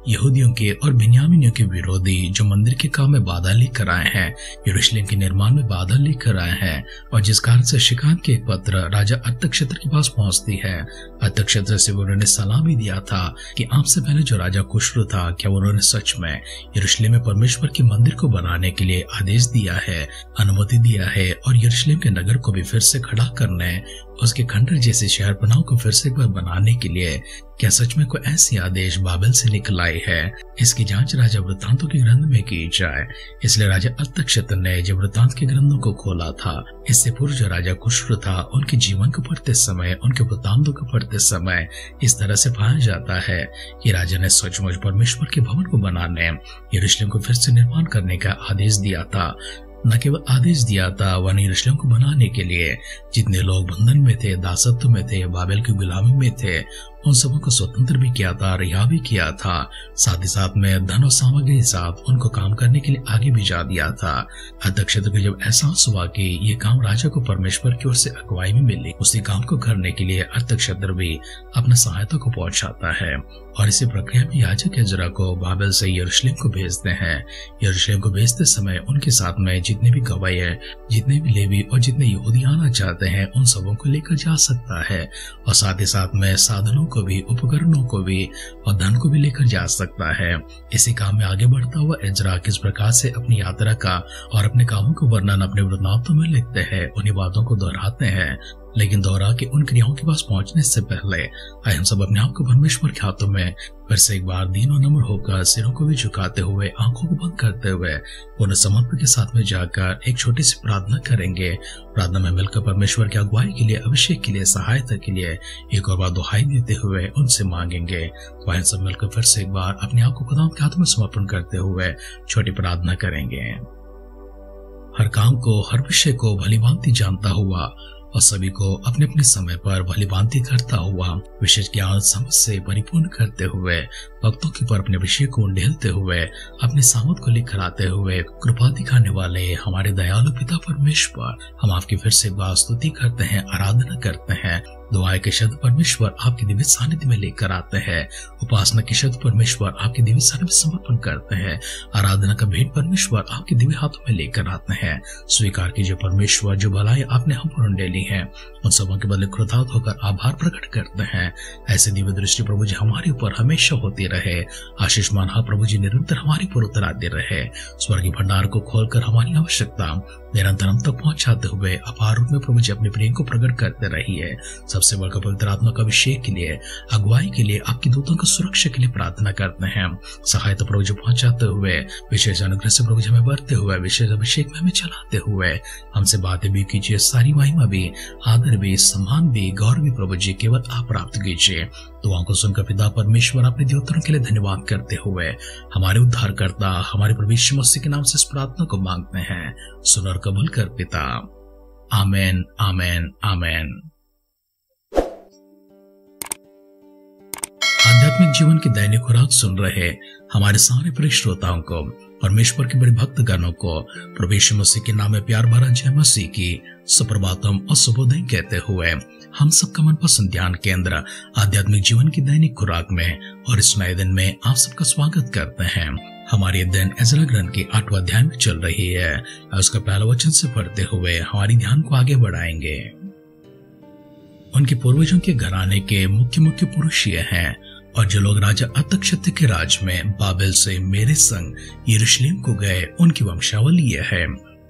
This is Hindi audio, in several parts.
यहूदियों के और बिन्यामीनियों के विरोधी जो मंदिर के काम में बाधा लेकर आए हैं, यरूशलेम के निर्माण में बाधा लेकर आए हैं, और जिस कारण से शिकायत के एक पत्र राजा अर्थक्षेत्र के पास पहुंचती है। अर्थक्षेत्र से उन्होंने सलाह भी दिया था कि आपसे पहले जो राजा कुशरू था, क्या उन्होंने सच में यरूशलेम में परमेश्वर के मंदिर को बनाने के लिए आदेश दिया है, अनुमति दिया है, और यरूशलेम के नगर को भी फिर से खड़ा करने, उसके खंडर जैसे शहर बनाओ को फिर से एक बार बनाने के लिए क्या सच में कोई ऐसी आदेश बाबेल से निकल आई है? इसकी जांच राजा वृत्तांतों के ग्रंथ में की जाए। इसलिए राजा अर्थक्षेत्र ने जब वृत्तांत के ग्रंथों को खोला था, इससे पूर्व जो राजा कुशरू था, उनके जीवन को पढ़ते समय, उनके वृत्तांतों को पढ़ते समय इस तरह से पाया जाता है कि राजा ने सचमुच परमेश्वर के भवन को बनाने, यरूशलेम को फिर से निर्माण करने का आदेश दिया था। न केवल आदेश दिया था, वह यरूशलेम को बनाने के लिए जितने लोग बंधन में थे, दासत्व में थे, बाबेल की गुलामी में थे, उन सबों को स्वतंत्र भी किया था, रिहा भी किया था। साथ ही साथ में धन और सामग्री के साथ उनको काम करने के लिए आगे भिजा दिया था। अध्यक्षता को जब एहसास हुआ कि ये काम राजा को परमेश्वर की ओर से अगुवाई में मिली, उसी काम को करने के लिए अर्थक्षेत्र भी अपना सहायता को पहुंचाता है, और इसी प्रक्रिया में याजक एजरा को बाबेल से यरूशलेम को भेजते हैं। यरूशलेम को भेजते समय उनके साथ में जितने भी गवाही है, जितने भी लेवी और जितने यहूदी आना चाहते हैं, उन सबों को लेकर जा सकता है, और साथ ही साथ में साधनों को भी, उपकरणों को भी और धन को भी लेकर जा सकता है। इसी काम में आगे बढ़ता हुआ एजरा किस प्रकार से अपनी यात्रा का और अपने कामों को वर्णन अपने वृत्तांतों में लिखते हैं, उन्हीं बातों को दोहराते हैं, लेकिन दोहरा के उन क्रियाओं के पास पहुंचने से पहले आए हम सब अपने आप को परमेश्वर के हाथों में फिर से एक बार दीन और नम्र होकर, सिरों को भी झुकाते हुए, आंखों को बंद करते हुए, पूर्ण समर्पण के साथ में जाकर एक छोटी सी प्रार्थना करेंगे। प्रार्थना में मिलकर परमेश्वर की अगुवाई के लिए, अभिषेक के लिए, सहायता के लिए एक और बार दुहाई देते हुए उनसे मांगेंगे। तो आए सब मिलकर फिर से एक बार अपने आप को खुदा के हाथों में समर्पण करते हुए छोटी प्रार्थना करेंगे। हर काम को, हर विषय को भलीभांति जानता हुआ और सभी को अपने अपने समय पर भलीभांति करता हुआ, विशेष ज्ञान समझ से परिपूर्ण करते हुए, भक्तों के ऊपर अपने विषय को उंडेलते हुए, अपने सामर्थ को लेकर आते हुए, कृपा दिखाने वाले हमारे दयालु पिता परमेश्वर, हम आपकी फिर से एक बार स्तुति करते हैं, आराधना करते हैं। दुआएं के शब्द परमेश्वर आपके दिव्य सानिध्य में लेकर आते हैं। उपासना के शब्द परमेश्वर आपके दिव्य सानिध्य में समर्पण करते हैं। आराधना का भेंट परमेश्वर आपके दिव्य हाथों में लेकर आते हैं। स्वीकार कीजिए परमेश्वर, जो भलाई आपने हम पर उंडेली है, उन सबों के बदले कृतज्ञ होकर आभार प्रकट करते हैं। ऐसे दिव्य दृष्टि प्रभु जी हमारे ऊपर हमेशा होती रहे। आशीषमान हा प्रभु जी निरंतर हमारे ऊपर उतर आते रहे। स्वर्गीय भंडार को खोलकर हमारी आवश्यकता निरंतर हम तक पहुंचाते हुए अपार रूप में प्रभु जी अपने प्रेम को प्रकट करते रहिए। सबसे बढ़कर पवित्र आत्मा का अभिषेक के लिए, अगुवाई के लिए, आपकी दूतों की सुरक्षा के लिए प्रार्थना करते हैं। सहायता प्रभु जी पहुंचाते हुए, विशेष अनुग्रह से प्रभु जी हमें बढ़ते हुए, विशेष अभिषेक में हमें चलाते हुए हमसे बातें भी कीजिए। सारी महिमा भी, आदर भी, सम्मान भी, गौरव भी प्रभु जी केवल आप प्राप्त कीजिए। दुआओं को सुनकर पिता परमेश्वर अपने द्योतरों के लिए धन्यवाद करते हुए हमारे उद्धारकर्ता, हमारे प्रभु यीशु मसीह के नाम से इस प्रार्थना को मांगते हैं। सुन और कबूल कर पिता। आमेन, आमेन, आमेन। आध्यात्मिक जीवन की दैनिक खुराक सुन रहे हमारे सारे प्रिय श्रोताओं को, परमेश्वर के बड़े भक्त गणों को प्रभु यीशु मसीह के नाम में प्यार भरा जय मसीह की सुप्रभातम और शुभोदय कहते हुए हम सबका मनपसंद ध्यान केंद्र आध्यात्मिक जीवन की दैनिक खुराक में और इस नए दिन में आप सबका स्वागत करते हैं। हमारी अध्ययन एजरा ग्रंथ के 8वां अध्याय में चल रही है। उसका पहला वचन से पढ़ते हुए हमारी ध्यान को आगे बढ़ाएंगे। उनके पूर्वजों के घराने के मुख्य मुख्य पुरुष ये हैं, और जो लोग राजा अर्थक्षेत्र के राज में बाबेल से मेरे संग यरूशलेम को गए, उनकी वंशावली यह है,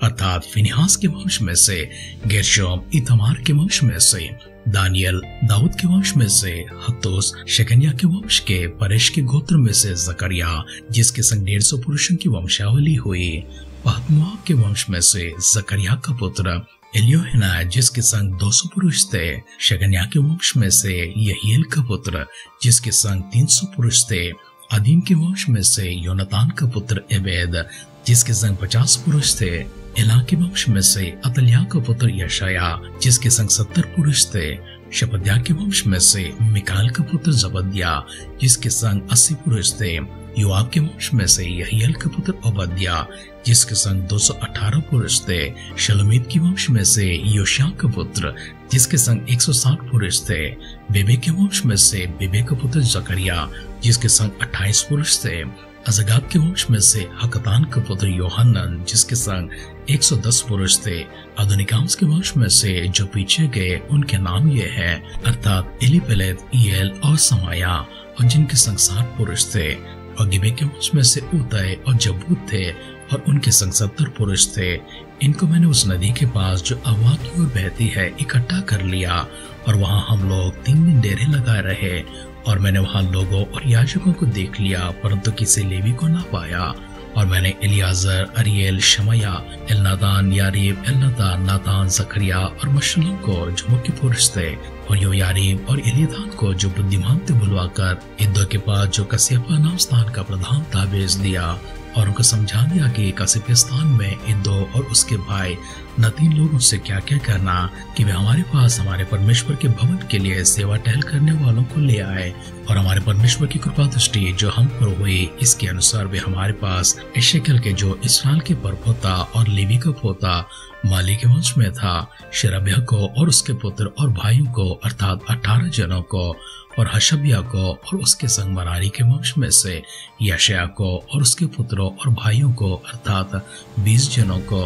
अर्थात फिनिहास के वंश में से गेर्शोम, इतमार के वंश में से दानियल, दाऊद के वंश में से हतोस, शेकन्या के वंश के, परेश के गोत्र में से जकरिया, जिसके संग 150 पुरुषों की वंशावली हुई, पहतमोआब के वंश में से जकरिया का पुत्र एलियोहेना, जिसके संग 200 पुरुष थे, शेकन्या के वंश में से यहीएल का पुत्र, जिसके संग 300 पुरुष थे, अदीम के वंश में से योनातान का पुत्र एबेद, जिसके संग 50 पुरुष थे, एला के वंश में से अतल्या का पुत्र यशाया, जिसके संग 70 पुरुष थे, शपद्या के वंश में से मिकाल का पुत्र जबद्या, जिसके संग 80 पुरुष थे, योआब के वंश में से यहीएल का पुत्र ओबद्या, जिसके संग 218 पुरुष थे, शलोमीत के वंश में से योशिया का पुत्र, जिसके संग 160 पुरुष थे, बेबे के वंश में से बेबे का पुत्र जकरिया, जिसके संग 28 पुरुष थे। अज़गाद के वंश में से हकतान के पुत्र योहन्नन, जिसके संग 110 पुरुष थे। अदोनिकाम के वंश में से जो पीछे गए उनके नाम ये हैं, अर्थात एलीपेलेत, ईएल और समाया, और जिनके संग 60 पुरुष थे। और गिबे के वंश में से उतय और जबूत थे, और उनके संग 70 पुरुष थे। इनको मैंने उस नदी के पास जो अवा की ओर बहती है इकट्ठा कर लिया, और वहां हम लोग 3 दिन डेरे लगाए रहे। और मैंने वहां लोगों और याजकों को देख लिया, परंतु किसी लेवी को ना पाया। और मैंने एलियाजर, अरियल, शमया, एलनादान, यारीब, एलनादान, नातान, जकरिया और मशल्लम को जो मुख्य पुरुष थे, और योयारीब और एलियादान को जो बुद्धिमान थे बुलवाकर इद्दो के पास जो कसियपा नाम स्थान का प्रधान था भेज दिया, और उनको समझा दिया कि कसियपस्थान में इद्दो और उसके भाई न 3 लोगों से क्या क्या करना, कि वे हमारे पास हमारे परमेश्वर के भवन के लिए सेवा टहल करने वालों को ले आए। और हमारे परमेश्वर की कृपा दृष्टि जो हम पर हुई, इसके अनुसार वे हमारे पास इश्शकेल के जो इस्राएल के परपोता और लेवी का पोता माली के वंश में था, शेरब्याह को और उसके पुत्र और भाइयों को, अर्थात 18 जनों को, और हशब्या को और उसके संग मरारी के वंश में से यशया को और उसके पुत्रों और भाइयों को, अर्थात 20 जनों को,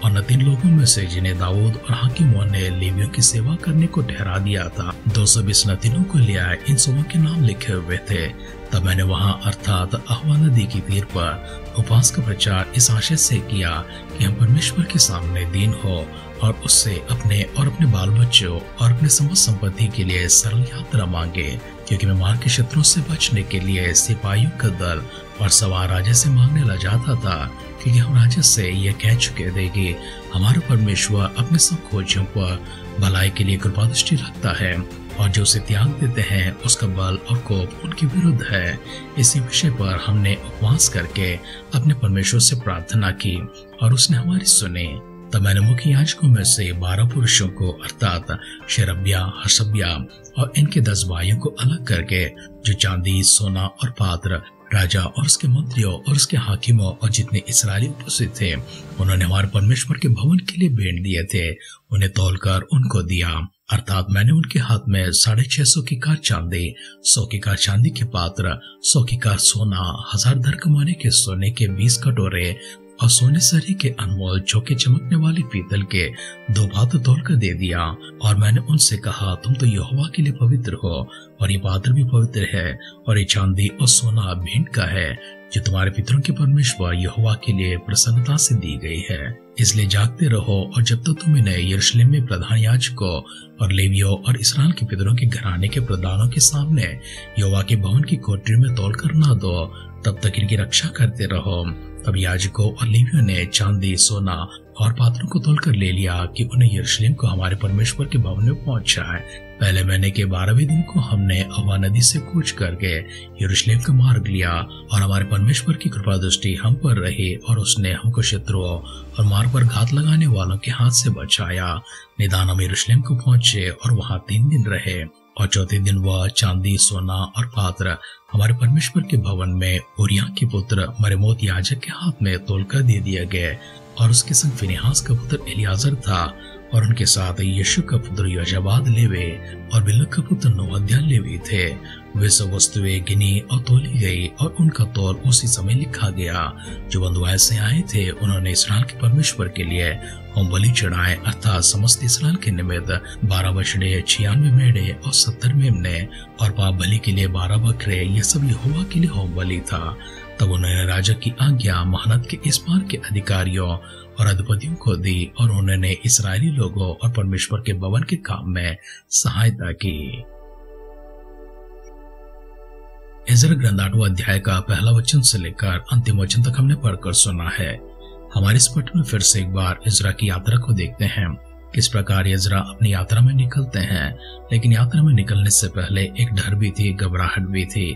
और न 3 लोगों में से जिन्हें दाऊद और हाकिमों ने लेवियों की सेवा करने को ठहरा दिया था। 220 नतीनों को ले आए, इन सबों के नाम लिखे हुए थे। तब मैंने वहां अर्थात अहवा नदी की तीर पर उपवास का प्रचार इस आशय से किया कि हम परमेश्वर के सामने दीन हो, और उससे अपने और अपने बाल बच्चों और अपने समस्त संपत्ति के लिए सरल यात्रा मांगे, क्योंकि मैं मार के शत्रुओं से बचने के लिए सिपाहियों का दल और सवार राजा से मांगने लगा जाता था, क्योंकि हम राजा से यह कह चुके थे कि हमारा परमेश्वर अपने सब खोजियों पर भलाई के लिए कृपा दृष्टि रखता है, और जो उसे त्याग देते हैं उसका बल और कोप उनके विरुद्ध है। इसी विषय पर हमने उपवास करके अपने परमेश्वर से प्रार्थना की, और उसने हमारी सुनी। तब मैंने मुख्य याजकों में से 12 पुरुषों को, अर्थात शेरब्या, हशब्या और इनके 10 भाइयों को अलग करके, जो चांदी, सोना और पात्र, राजा और उसके मंत्रियों और उसके हाकिमों और जितने इस्राएली उपस्थित थे, उन्होंने हमारे परमेश्वर के भवन के लिए भेंट दिए थे, उन्हें तौलकर उनको दिया। अर्थात मैंने उनके हाथ में 650 की कार चांदी, 100 की कार चांदी के पात्र, 100 की कार सोना, 1000 धर्कमाने के सोने के 20 कटोरे और सोने सरी के अनमोल चौके चमकने वाले पीतल के 2 पात्र तोड़कर दे दिया। और मैंने उनसे कहा, तुम तो यहोवा के लिए पवित्र हो, और ये पात्र भी पवित्र है, और ये चांदी और सोना भेंट का है, जो तुम्हारे पितरों के परमेश्वर यहोवा के लिए प्रसन्नता से दी गई है। इसलिए जागते रहो, और जब तक तुम इन्हें यरूशलेम में प्रधान याजकों और लेवियों और इस्राएल के पितरों के घराने के प्रधानों के सामने यहोवा के भवन की कोठरी में तोड़कर ना दो, तब तक इनकी रक्षा करते रहो। तब याजकों और लेवियों ने चांदी, सोना और पात्रों को तोड़कर ले लिया कि उन्हें यरूशलेम को हमारे परमेश्वर के भवन में पहुंचाए। पहले महीने के 12वें दिन को हमने अवा नदी से कूच करके यरूशलेम का मार्ग लिया, और हमारे परमेश्वर की कृपा दृष्टि हम पर रही, और उसने हमको शत्रुओं और मार्ग पर घात लगाने वालों के हाथ से बचाया। निदान हम यरूशलेम को पहुंचे और वहां 3 दिन रहे, और चौथे दिन वह चांदी, सोना और पात्र हमारे परमेश्वर के भवन में उरिया के पुत्र मरेमोत याजक के हाथ में तोलकर दे दिए गए, और उसके संग फिनेहास का पुत्र एलियाजर था, और उनके साथ यीशु का पुत्र योजाबाद लेवे और बिलग का पुत्र नोअद्या लेवी थे। वे सब वस्तुएं गिनी और तोली गई, और उनका तौल उसी समय लिखा गया। जो बंधुआई से आए थे उन्होंने इस्राएल के परमेश्वर के लिए होम बलि चढ़ाए, अर्थात समस्त इस्राएल के निमित्त 12 बछड़े, 96 मेढ़े और 70 मेमने, और पाप बलि के लिए 12 बकरे। ये सब यहोवा के लिए होम बलि था। तब उन्होंने राजा की आज्ञा महानत के इस पार के अधिकारियों और अधिपतियों को दी, और उन्होंने इस्राएली लोगों और परमेश्वर के भवन के काम में सहायता की। इज़रा ग्रंथ 8वां अध्याय का पहला वचन से लेकर अंतिम वचन तक हमने पढ़कर सुना है। हमारे इस पठ में फिर से एक बार इज़रा की यात्रा को देखते हैं। किस प्रकार इज़रा अपनी यात्रा में निकलते हैं, लेकिन यात्रा में निकलने से पहले एक डर भी थी, घबराहट भी थी।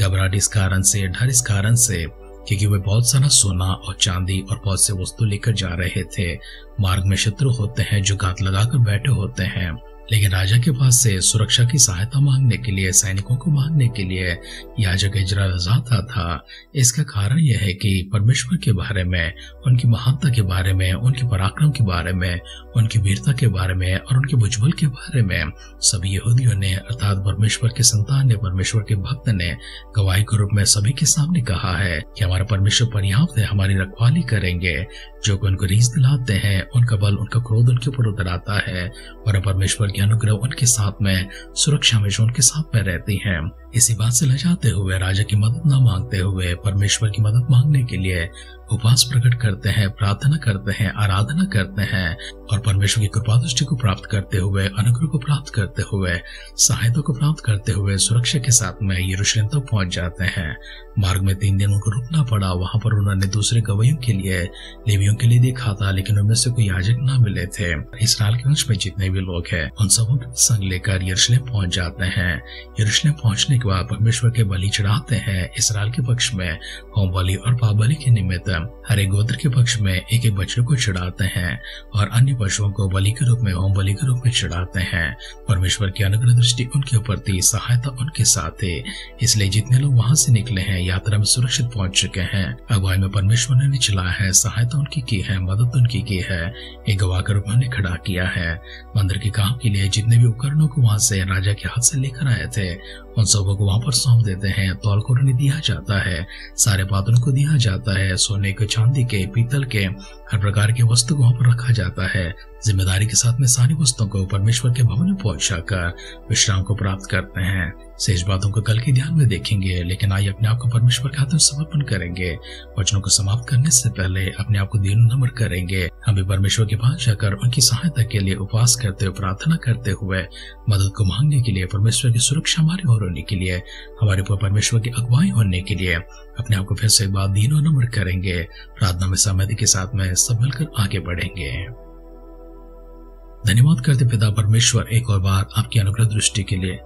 घबराहट इस कारण से, डर इस कारण से क्योंकि वे बहुत सारा सोना और चांदी और बहुत से वस्तु लेकर जा रहे थे। मार्ग में शत्रु होते हैं जो घात लगाकर बैठे होते हैं, लेकिन राजा के पास से सुरक्षा की सहायता मांगने के लिए, सैनिकों को मांगने के लिए याजक इजराइल जाता था। इसका कारण यह है कि परमेश्वर के बारे में, उनकी महानता के बारे में, उनके पराक्रम के बारे में, उनकी वीरता के बारे में और उनके भुजबल के बारे में सभी यहूदियों ने, अर्थात परमेश्वर के संतान ने, परमेश्वर के भक्त ने गवाही के रूप में सभी के सामने कहा है कि हमारा परमेश्वर पर्याप्त है, हमारी रखवाली करेंगे। जो कि उनको रीस दिलाते हैं, उनका बल, उनका क्रोध उनके ऊपर उतर आता है और परमेश्वर की अनुग्रह उनके साथ में, सुरक्षा हमेशा उनके साथ में रहती है। इसी बात से लजाते हुए, राजा की मदद न मांगते हुए, परमेश्वर की मदद मांगने के लिए उपवास प्रकट करते हैं, प्रार्थना करते हैं, आराधना करते हैं और परमेश्वर की कृपा दृष्टि को प्राप्त करते हुए, अनुग्रह को प्राप्त करते हुए, सहायता को प्राप्त करते हुए सुरक्षा के साथ में यरूशलेम तक पहुंच जाते हैं। मार्ग में 3 दिन उनको रुकना पड़ा। वहां पर उन्होंने दूसरे गवाहियों के लिए, लेवियों के लिए देखा था, लेकिन उनमें से कोई याजक ना मिले थे। इसराइल के वंश में जितने भी लोग हैं उन सबों के संग लेकर यरूशलेम पहुंच जाते हैं। यरूशलेम पहुंचने के बाद परमेश्वर के बलि चढ़ाते हैं। इसराइल के पक्ष में होम बलि और पाप बलि के निमित्त हर एक गोत्र के पक्ष में एक एक बछड़े को चढ़ाते हैं और अन्य पशुओं को बलि के रूप में, होम बलि के रूप में चढ़ाते हैं। परमेश्वर की अनुग्रह दृष्टि उनके ऊपर थी, सहायता उनके साथ थी। इसलिए जितने लोग वहां से निकले हैं यात्रा में सुरक्षित पहुंच चुके हैं। अगुवाई में परमेश्वर ने चलाया है, सहायता उनकी की है, मदद उनकी की है, एक गवाह के रूप में खड़ा किया है। मंदिर के काम के लिए जितने भी उपकरणों को वहां से राजा के हाथ से लेकर आए थे उन सबों को वहां पर सौंप देते हैं। तौल को उन्हें दिया जाता है, सारे पात्रों को दिया जाता है, सोने के, चांदी के, पीतल के, हर प्रकार के वस्तु को वहां पर रखा जाता है। जिम्मेदारी के साथ में सारी वस्तुओं को परमेश्वर के भवन में पहुंचाकर विश्राम को प्राप्त करते हैं। शेष बातों को कल के ध्यान में देखेंगे, लेकिन आइए अपने आप को परमेश्वर के हाथ में समर्पण करेंगे। वचनों को समाप्त करने से पहले अपने आप को दीन नम्र करेंगे। हम भी परमेश्वर के पास जाकर उनकी सहायता के लिए उपवास करते हुए, प्रार्थना करते हुए, मदद को मांगने के लिए, परमेश्वर की सुरक्षा हमारी ओर होने के लिए, हमारे ऊपर परमेश्वर की अगुवाई होने के लिए अपने आप को फिर से एक बार दीन और नम्र करेंगे। प्रार्थना में सहमति के साथ में सब मिलकर आगे बढ़ेंगे। धन्यवाद करते पिता परमेश्वर एक और बार आपकी अनुग्रह दृष्टि के लिए,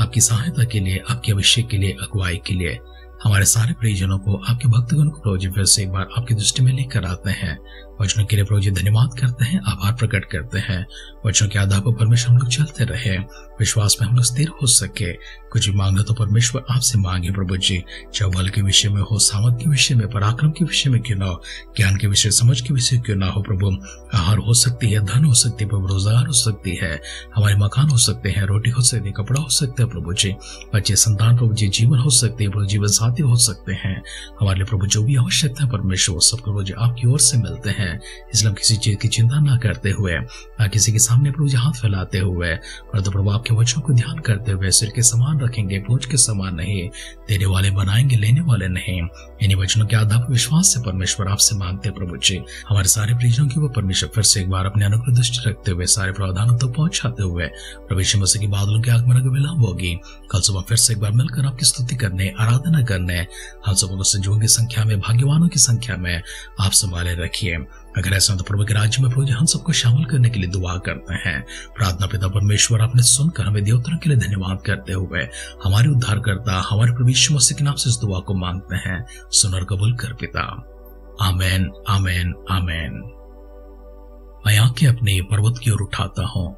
आपकी सहायता के लिए, आपके अभिषेक के लिए, अगुवाई के लिए। हमारे सारे परिजनों को, आपके भक्तगण को प्रभु जी फिर से एक बार आपकी दृष्टि में लेकर आते हैं। वचनों के लिए प्रभु जी धन्यवाद करते हैं, आभार प्रकट करते हैं। वचनों के आधार पर परमेश्वर हम लोग चलते रहे, विश्वास में हम लोग स्थिर हो सके। कुछ भी मांगे तो परमेश्वर आपसे मांगे प्रभु जी, चाहे बल के विषय में हो, सामर्थ के विषय में, पराक्रम के विषय में क्यों ना हो, ज्ञान के विषय, समझ के विषय क्यों ना हो प्रभु। आहार हो सकती है, धन हो सकती है प्रभु, रोजगार हो सकती है, हमारे मकान हो सकते हैं, रोटी हो सकती है, कपड़ा हो सकता है प्रभु जी, बच्चे, संतान प्रभु जी, जीवन हो सकते हैं प्रभु, जीवन साथी हो सकते हैं। हमारे लिए प्रभु जो भी आवश्यकता है परमेश्वर सब प्रभु जी आपकी ओर से मिलते हैं। इसलिए हम किसी चीज की चिंता ना करते हुए, ना किसी के सामने प्रभु जी हाथ फैलाते हुए, परंतु प्रभु आपके वचनों को ध्यान करते हुए सिर के समान रखेंगे, पूंछ के समान नहीं, देने वाले बनाएंगे, लेने वाले नहीं। इन्हीं वचनों के आधार पर विश्वास से परमेश्वर आपसे मांगते प्रभु जी, हमारे सारे परिजनों के ऊपर परमेश्वर फिर से एक बार अपने अनुग्रह दृष्टि रखते हुए, सारे प्रावधानों तक पहुंचाते हुए, प्रभु यीशु मसीह की बादलों के आगमन का विलंब होगी। कल सुबह फिर से एक बार मिलकर आपकी स्तुति करने, आराधना करने, हम सबों को संजोगों की संख्या में, भाग्यवानों की संख्या में आप संभाले रखिए। अगर ऐसा तो प्रभु के राज्य में प्रभु हम सबको शामिल करने के लिए दुआ करते हैं। प्रार्थना पिता परमेश्वर आपने सुनकर हमें देवताओं के लिए धन्यवाद करते हुए हमारे उद्धारकर्ता, हमारे प्रभु यीशु मसीह के नाम से इस दुआ को मांगते हैं। सुन और कबूल कर पिता। आमेन, आमेन, आमेन। मैं आंखें अपने पर्वत की ओर उठाता हूँ,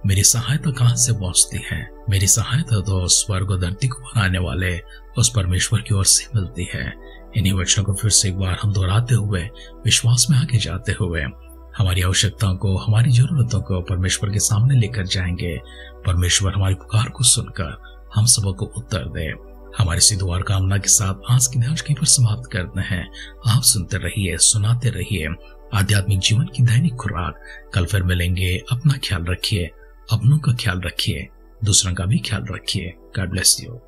मेरी सहायता कहां से पहुंचती है? मेरी सहायता तो स्वर्ग और धरती को बनाने वाले उस परमेश्वर की ओर से मिलती है। इन्हीं वचनों को फिर से एक बार हम दोहराते हुए, विश्वास में आगे जाते हुए, हमारी आवश्यकताओं को, हमारी जरूरतों को परमेश्वर के सामने लेकर जाएंगे। परमेश्वर हमारी पुकार को सुनकर हम सबको उत्तर दे। हमारी सी दुआ और कामना के साथ आज की ध्यान कहीं पर समाप्त करते हैं। आप सुनते रहिए, सुनाते रहिए आध्यात्मिक जीवन की दैनिक खुराक। कल फिर मिलेंगे। अपना ख्याल रखिए, अपनों का ख्याल रखिए, दूसरों का भी ख्याल रखिए। God bless you.